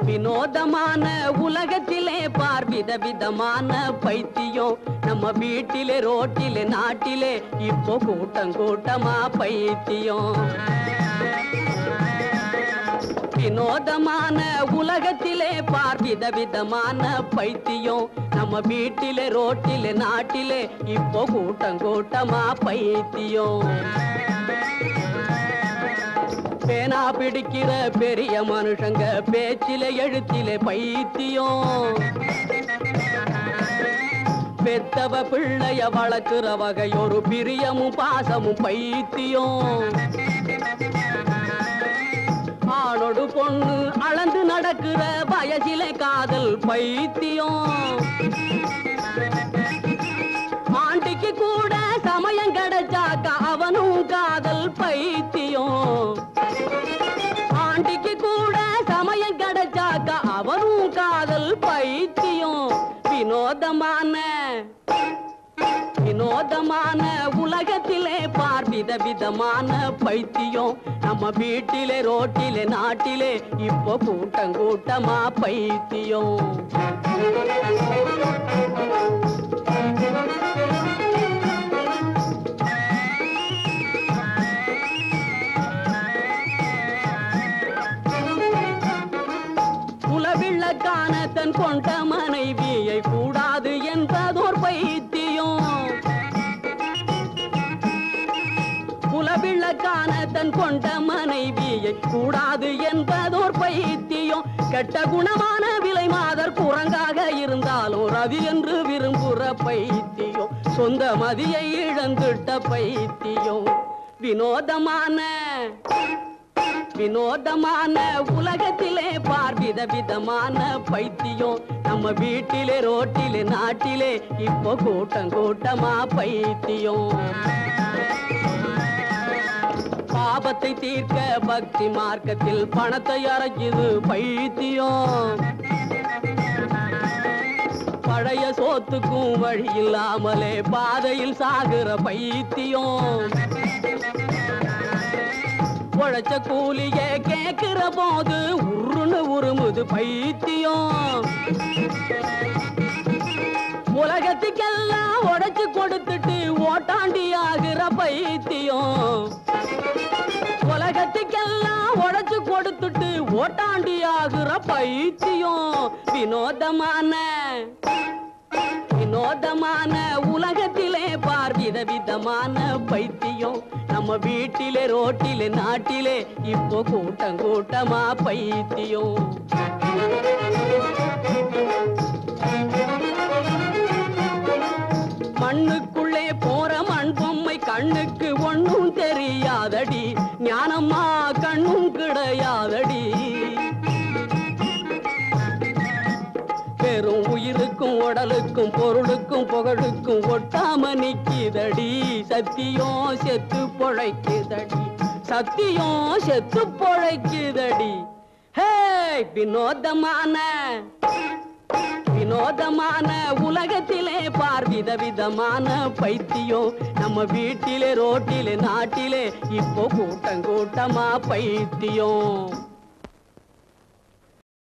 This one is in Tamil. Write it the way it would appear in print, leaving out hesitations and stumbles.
வினோதமான உலகத்திலே பார் விதவிதமான பைத்தியம் நம்ம வீட்டிலே ரோட்டிலே நாட்டிலே இப்போ கூட்டம் கூட்டமா பைத்தியம் வினோதமான உலகத்திலே பார் விதவிதமான பைத்தியம் நம்ம வீட்டிலே ரோட்டிலே நாட்டிலே இப்போ கூட்டம் கூட்டமா பைத்தியம் பேனா பிடிக்கிற பெரிய மனுஷங்க பேச்சிலே எழுத்திலே பைத்தியம் பெத்தவ பிள்ளைய வளர்க்கிற வகை ஒரு பிரியமும் பாசமும் பைத்தியம் ஆணோடு பொண்ணு அளந்து நடக்கிற வயசிலே காதல் பைத்தியம் ஆண்டிக்கு கூட சமயம் கிடைச்சாக்க அவனும் காதல் பைத்தியம் ஆண்டிக்கு கூட சமயம் கிடைச்சாக்க அவனும் காதல் பைத்தியம் வினோதமான உலகத்திலே பார் விதவிதமான பைத்தியம் நம்ம வீட்டிலே ரோட்டிலே நாட்டிலே இப்போ கூட்டம் கூட்டமா பைத்தியம் குலவிளக்கான தன் கொண்ட மனைவியை கூடாது என்பதோர் பைத்தியம் குலவிளக்கான தன் கொண்ட மனைவியை கூடாது என்பதோர் பைத்தியம் கெட்ட குணமான விலை மாதர் குரங்காக இருந்தாலும் ரவி என்று விரும்புற பைத்தியம் சொந்த மதியை இழந்துட்ட பைத்தியம் வினோதமான உலகத்திலே பார் விதவிதமான பைத்தியம் நம்ம வீட்டிலே ரோட்டிலே நாட்டிலே இப்போ கூட்டம் கூட்டமா பைத்தியம் பாபத்தை தீர்க்க பக்தி மார்க்கத்தில் பணத்தை அரைக்குது பைத்தியம் பழைய சோத்துக்கும் வழி இல்லாமலே பாதையில் சாகுற பைத்தியம் உழைச்ச கூலிய கேட்கிற போது உருன்னு உருமுது பைத்தியம் உலகத்துக்கெல்லாம் உடைச்சு கொடுத்துட்டு ஓட்டாண்டி ஆகிற பைத்தியம் உலகத்துக்கெல்லாம் உடைச்சு கொடுத்துட்டு ஓட்டாண்டி ஆகிற பைத்தியம் வினோதமான உலகத்திலே பார் விதவிதமான பைத்தியம் நம்ம வீட்டிலே ரோட்டிலே நாட்டிலே இப்போ கூட்டம் கூட்டமா பைத்தியம் மண்ணுக்குள்ளே போற மண் பொம்மை கண்ணுக்கு ஒண்ணும் தெரியாதடி ஞானம்மா கண்ணும் கிடையாதடி பெரும் உயிருக்கும் உடலுக்கும் பொருளுக்கும் புகழுக்கும் ஒட்டாம நிக்கிதடி சத்தியம் செத்து பொழைக்குதடி ஹே வினோதமான உலகத்திலே பார் விதவிதமான பைத்தியம் நம்ம வீட்டிலே ரோட்டிலே நாட்டிலே இப்போ கூட்டம் கூட்டமா பைத்தியம்